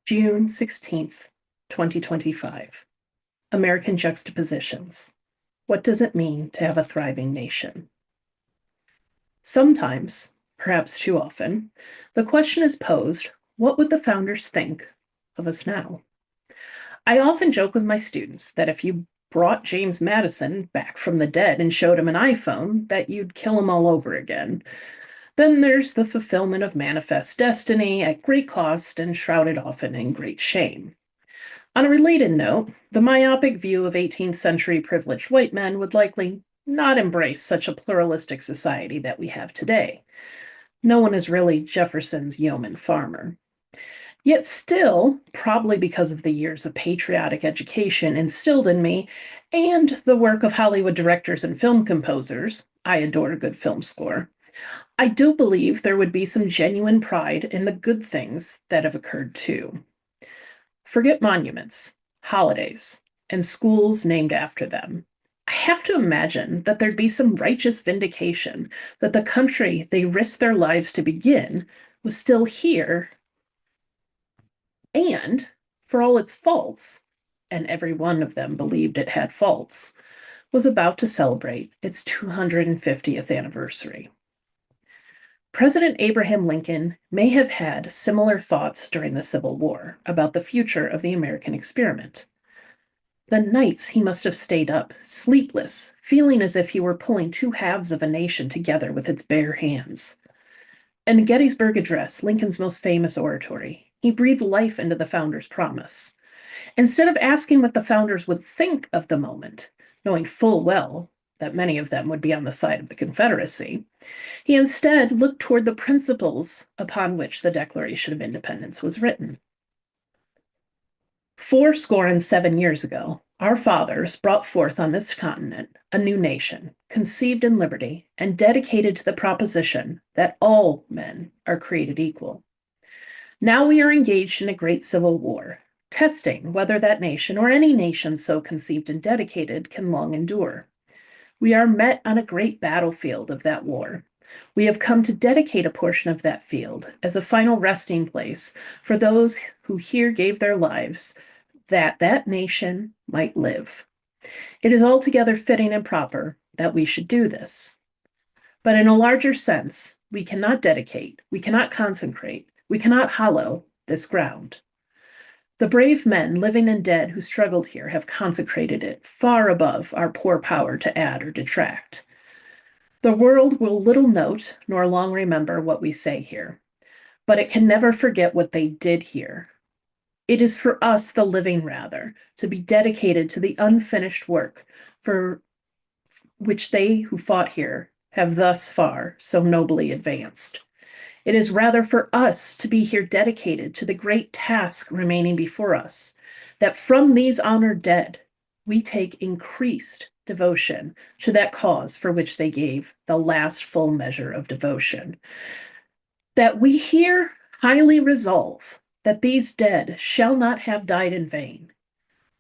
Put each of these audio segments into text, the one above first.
June 16th, 2025. American Juxtapositions. What does it mean to have a thriving nation? Sometimes, perhaps too often, the question is posed, what would the founders think of us now? I often joke with my students that if you brought James Madison back from the dead and showed him an iPhone, that you'd kill him all over again. Then there's the fulfillment of manifest destiny at great cost and shrouded often in great shame. On a related note, the myopic view of 18th century privileged white men would likely not embrace such a pluralistic society that we have today. No one is really Jefferson's yeoman farmer. Yet still, probably because of the years of patriotic education instilled in me and the work of Hollywood directors and film composers, I adore a good film score. I do believe there would be some genuine pride in the good things that have occurred too. Forget monuments, holidays, and schools named after them. I have to imagine that there'd be some righteous vindication that the country they risked their lives to begin was still here, and for all its faults, and every one of them believed it had faults, was about to celebrate its 250th anniversary. President Abraham Lincoln may have had similar thoughts during the Civil War about the future of the American experiment. The nights he must have stayed up, sleepless, feeling as if he were pulling two halves of a nation together with its bare hands. In the Gettysburg Address, Lincoln's most famous oratory, he breathed life into the founders' promise. Instead of asking what the founders would think of the moment, knowing full well that many of them would be on the side of the Confederacy, he instead looked toward the principles upon which the Declaration of Independence was written. 7 years ago, our fathers brought forth on this continent a new nation, conceived in liberty and dedicated to the proposition that all men are created equal. Now we are engaged in a great civil war, testing whether that nation or any nation so conceived and dedicated can long endure. We are met on a great battlefield of that war. We have come to dedicate a portion of that field as a final resting place for those who here gave their lives that that nation might live. It is altogether fitting and proper that we should do this. But in a larger sense, we cannot dedicate, we cannot consecrate, we cannot hallow this ground. The brave men, living and dead, who struggled here have consecrated it far above our poor power to add or detract. The world will little note nor long remember what we say here, but it can never forget what they did here. It is for us, the living rather, to be dedicated to the unfinished work for which they who fought here have thus far so nobly advanced. It is rather for us to be here dedicated to the great task remaining before us, that from these honored dead we take increased devotion to that cause for which they gave the last full measure of devotion. That we here highly resolve that these dead shall not have died in vain,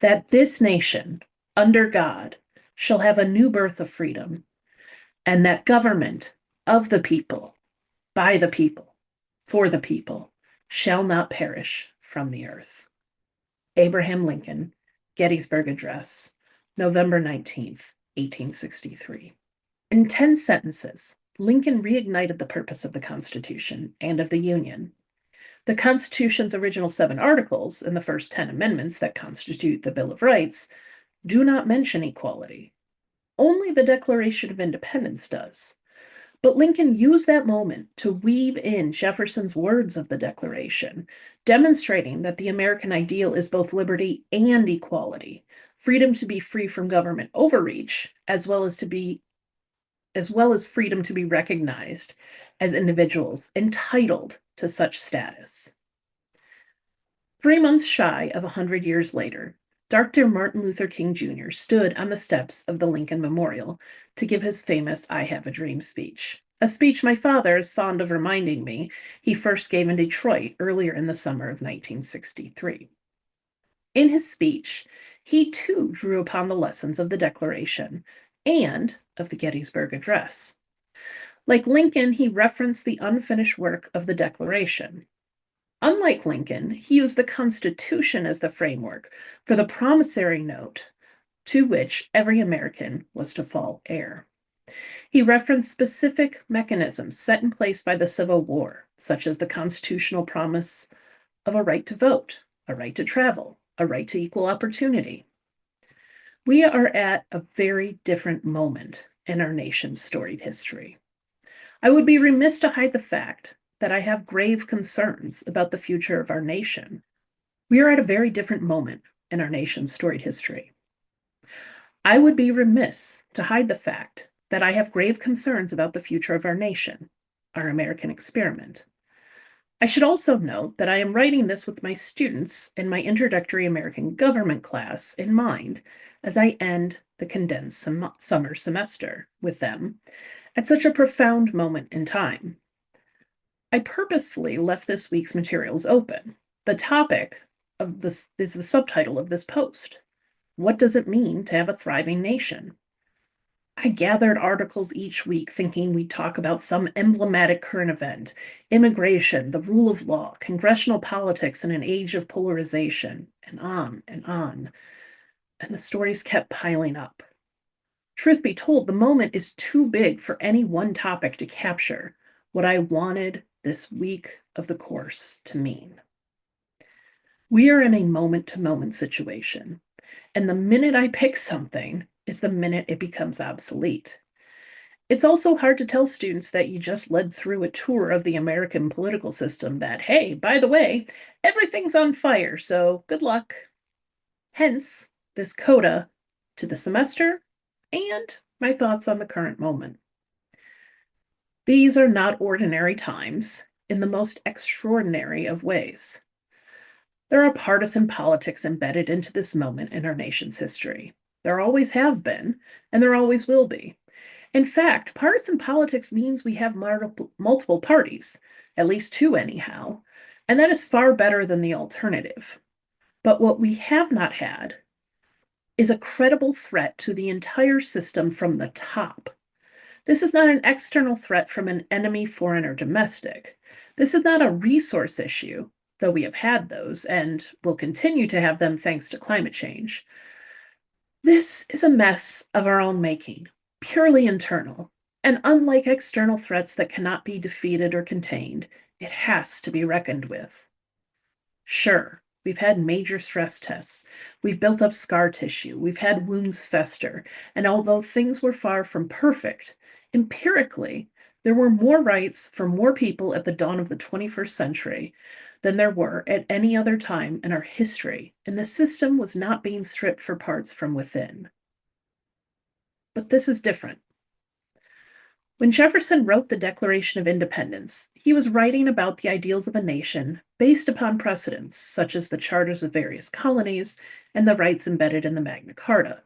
that this nation, under God, shall have a new birth of freedom, and that government of the people, by the people, for the people, shall not perish from the earth. Abraham Lincoln, Gettysburg Address, November 19th, 1863. In 10 sentences, Lincoln reignited the purpose of the Constitution and of the Union. The Constitution's original 7 articles and the first 10 amendments that constitute the Bill of Rights do not mention equality. Only the Declaration of Independence does. But Lincoln used that moment to weave in Jefferson's words of the Declaration, demonstrating that the American ideal is both liberty and equality, freedom to be free from government overreach, as well as freedom to be recognized as individuals entitled to such status. 3 months shy of 100 years later, Dr. Martin Luther King Jr. stood on the steps of the Lincoln Memorial to give his famous I Have a Dream speech, a speech my father is fond of reminding me he first gave in Detroit earlier in the summer of 1963. In his speech, he too drew upon the lessons of the Declaration and of the Gettysburg Address. Like Lincoln, he referenced the unfinished work of the Declaration. Unlike Lincoln, he used the Constitution as the framework for the promissory note to which every American was to fall heir. He referenced specific mechanisms set in place by the Civil War, such as the constitutional promise of a right to vote, a right to travel, a right to equal opportunity. We are at a very different moment in our nation's storied history. I would be remiss to hide the fact that I have grave concerns about the future of our nation. We are at a very different moment in our nation's storied history. I would be remiss to hide the fact that I have grave concerns about the future of our nation, our American experiment. I should also note that I am writing this with my students in my introductory American government class in mind as I end the condensed summer semester with them at such a profound moment in time. I purposefully left this week's materials open. The topic of this is the subtitle of this post. What does it mean to have a thriving nation? I gathered articles each week thinking we'd talk about some emblematic current event, immigration, the rule of law, congressional politics in an age of polarization, and on and on. And the stories kept piling up. Truth be told, the moment is too big for any one topic to capture what I wanted this week of the course to mean. We are in a moment-to-moment situation, and the minute I pick something is the minute it becomes obsolete. It's also hard to tell students that you just led through a tour of the American political system that, hey, by the way, everything's on fire, so good luck. Hence, this coda to the semester and my thoughts on the current moment. These are not ordinary times in the most extraordinary of ways. There are partisan politics embedded into this moment in our nation's history. There always have been, and there always will be. In fact, partisan politics means we have multiple parties, at least two anyhow, and that is far better than the alternative. But what we have not had is a credible threat to the entire system from the top. This is not an external threat from an enemy, foreign, or domestic. This is not a resource issue, though we have had those and will continue to have them thanks to climate change. This is a mess of our own making, purely internal, and unlike external threats that cannot be defeated or contained, it has to be reckoned with. Sure, we've had major stress tests, we've built up scar tissue, we've had wounds fester, and although things were far from perfect, empirically, there were more rights for more people at the dawn of the 21st century than there were at any other time in our history, and the system was not being stripped for parts from within. But this is different. When Jefferson wrote the Declaration of Independence, he was writing about the ideals of a nation based upon precedents such as the charters of various colonies and the rights embedded in the Magna Carta.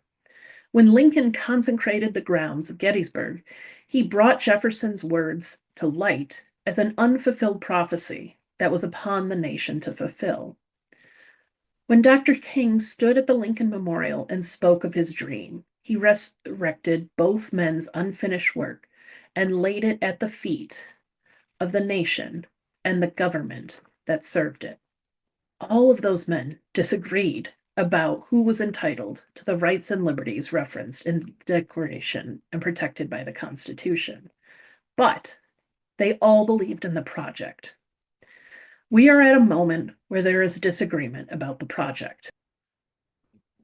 When Lincoln consecrated the grounds of Gettysburg, he brought Jefferson's words to light as an unfulfilled prophecy that was upon the nation to fulfill. When Dr. King stood at the Lincoln Memorial and spoke of his dream, he resurrected both men's unfinished work and laid it at the feet of the nation and the government that served it. All of those men disagreed about who was entitled to the rights and liberties referenced in the Declaration and protected by the Constitution. But they all believed in the project. We are at a moment where there is disagreement about the project.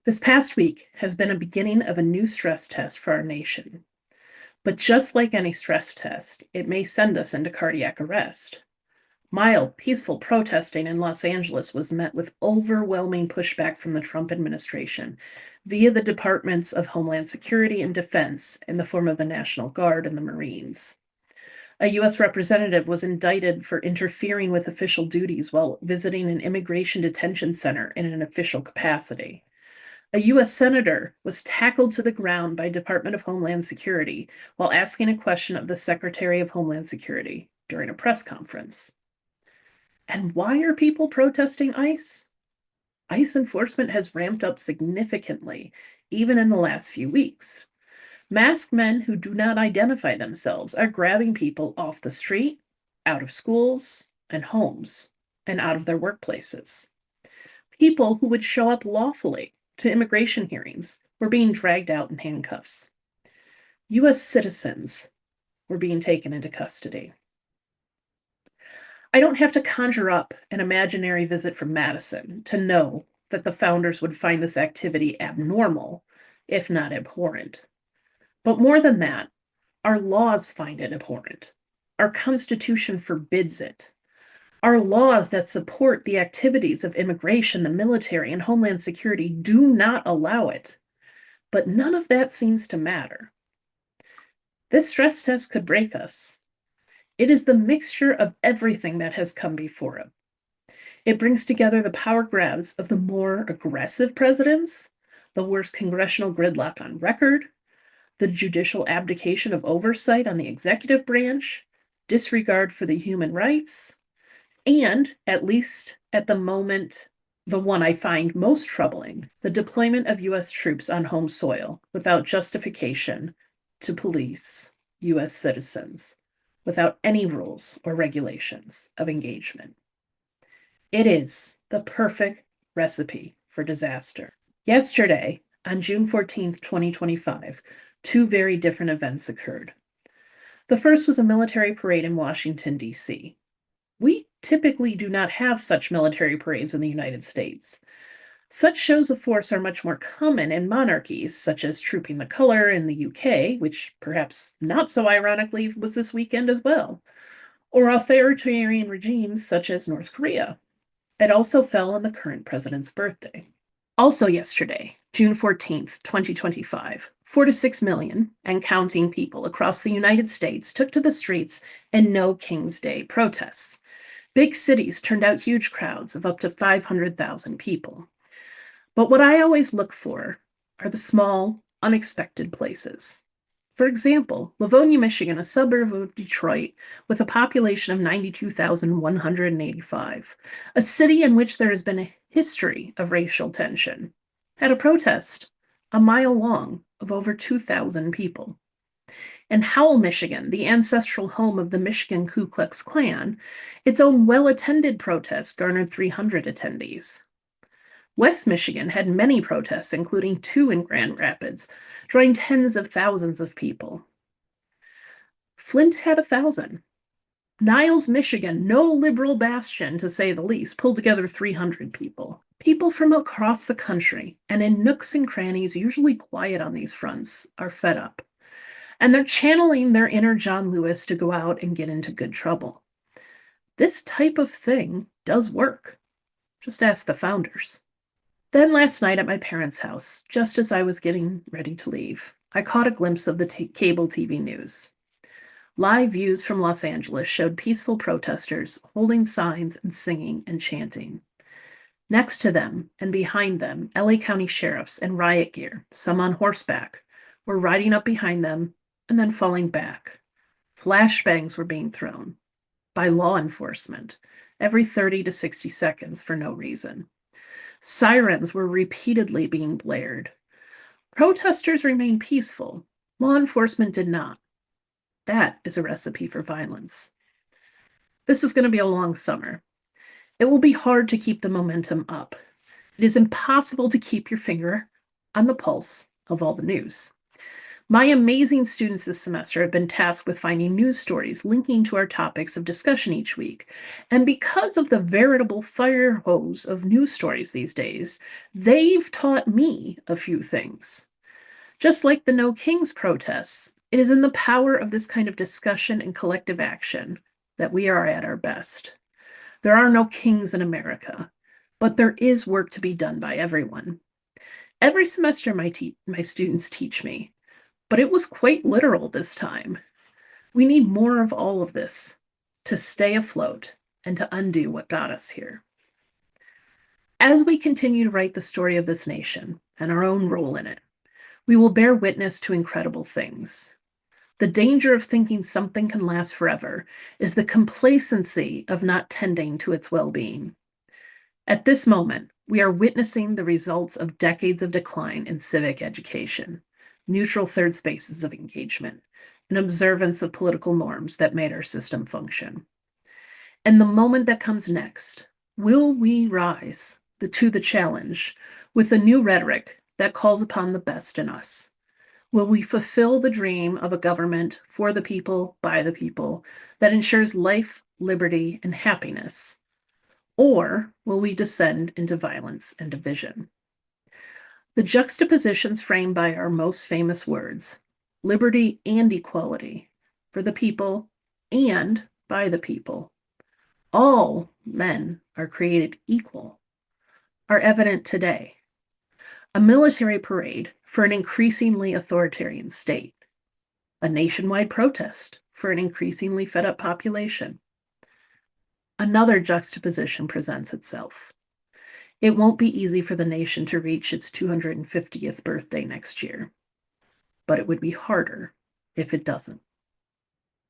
This past week has been a beginning of a new stress test for our nation. But just like any stress test, it may send us into cardiac arrest. Mild, peaceful protesting in Los Angeles was met with overwhelming pushback from the Trump administration via the Departments of Homeland Security and Defense in the form of the National Guard and the Marines. A U.S. representative was indicted for interfering with official duties while visiting an immigration detention center in an official capacity. A U.S. senator was tackled to the ground by Department of Homeland Security while asking a question of the Secretary of Homeland Security during a press conference. And why are people protesting ICE? ICE enforcement has ramped up significantly, even in the last few weeks. Masked men who do not identify themselves are grabbing people off the street, out of schools, and homes. and out of their workplaces. People who would show up lawfully to immigration hearings were being dragged out in handcuffs. U.S. citizens were being taken into custody. I don't have to conjure up an imaginary visit from Madison to know that the founders would find this activity abnormal, if not abhorrent. But more than that, our laws find it abhorrent. Our Constitution forbids it. Our laws that support the activities of immigration, the military, and Homeland Security do not allow it. But none of that seems to matter. This stress test could break us. It is the mixture of everything that has come before it. It brings together the power grabs of the more aggressive presidents, the worst congressional gridlock on record, the judicial abdication of oversight on the executive branch, disregard for the human rights, and, at least at the moment, the one I find most troubling, the deployment of U.S. troops on home soil without justification to police U.S. citizens, without any rules or regulations of engagement. It is the perfect recipe for disaster. Yesterday, on June 14th, 2025, two very different events occurred. The first was a military parade in Washington, D.C. We typically do not have such military parades in the United States. Such shows of force are much more common in monarchies, such as Trooping the Color in the UK, which perhaps not so ironically was this weekend as well, or authoritarian regimes such as North Korea. It also fell on the current president's birthday. Also yesterday, June 14th, 2025, 4 to 6 million and counting people across the United States took to the streets in No King's Day protests. Big cities turned out huge crowds of up to 500,000 people. But what I always look for are the small, unexpected places. For example, Livonia, Michigan, a suburb of Detroit with a population of 92,185, a city in which there has been a history of racial tension, had a protest a mile long of over 2,000 people. In Howell, Michigan, the ancestral home of the Michigan Ku Klux Klan, its own well-attended protest garnered 300 attendees. West Michigan had many protests, including two in Grand Rapids, drawing tens of thousands of people. Flint had 1,000. Niles, Michigan, no liberal bastion to say the least, pulled together 300 people. People from across the country, and in nooks and crannies, usually quiet on these fronts, are fed up. And they're channeling their inner John Lewis to go out and get into good trouble. This type of thing does work. Just ask the founders. Then last night at my parents' house, just as I was getting ready to leave, I caught a glimpse of the cable TV news. Live views from Los Angeles showed peaceful protesters holding signs and singing and chanting. Next to them and behind them, LA County sheriffs in riot gear, some on horseback, were riding up behind them and then falling back. Flashbangs were being thrown by law enforcement every 30 to 60 seconds for no reason. Sirens were repeatedly being blared. Protesters remained peaceful. Law enforcement did not. That is a recipe for violence. This is going to be a long summer. It will be hard to keep the momentum up. It is impossible to keep your finger on the pulse of all the news. My amazing students this semester have been tasked with finding news stories linking to our topics of discussion each week. And because of the veritable fire hose of news stories these days, they've taught me a few things. Just like the No Kings protests, it is in the power of this kind of discussion and collective action that we are at our best. There are no kings in America, but there is work to be done by everyone. Every semester my students teach me, but it was quite literal this time. We need more of all of this to stay afloat and to undo what got us here. As we continue to write the story of this nation and our own role in it, we will bear witness to incredible things. The danger of thinking something can last forever is the complacency of not tending to its well-being. At this moment, we are witnessing the results of decades of decline in civic education, neutral third spaces of engagement, and observance of political norms that made our system function. And the moment that comes next, Will we rise to the challenge with a new rhetoric that calls upon the best in us? Will we fulfill the dream of a government for the people, by the people, that ensures life, liberty, and happiness? Or will we descend into violence and division? The juxtapositions framed by our most famous words, liberty and equality, for the people and by the people, all men are created equal, are evident today. A military parade for an increasingly authoritarian state, a nationwide protest for an increasingly fed up population. Another juxtaposition presents itself. It won't be easy for the nation to reach its 250th birthday next year, but it would be harder if it doesn't.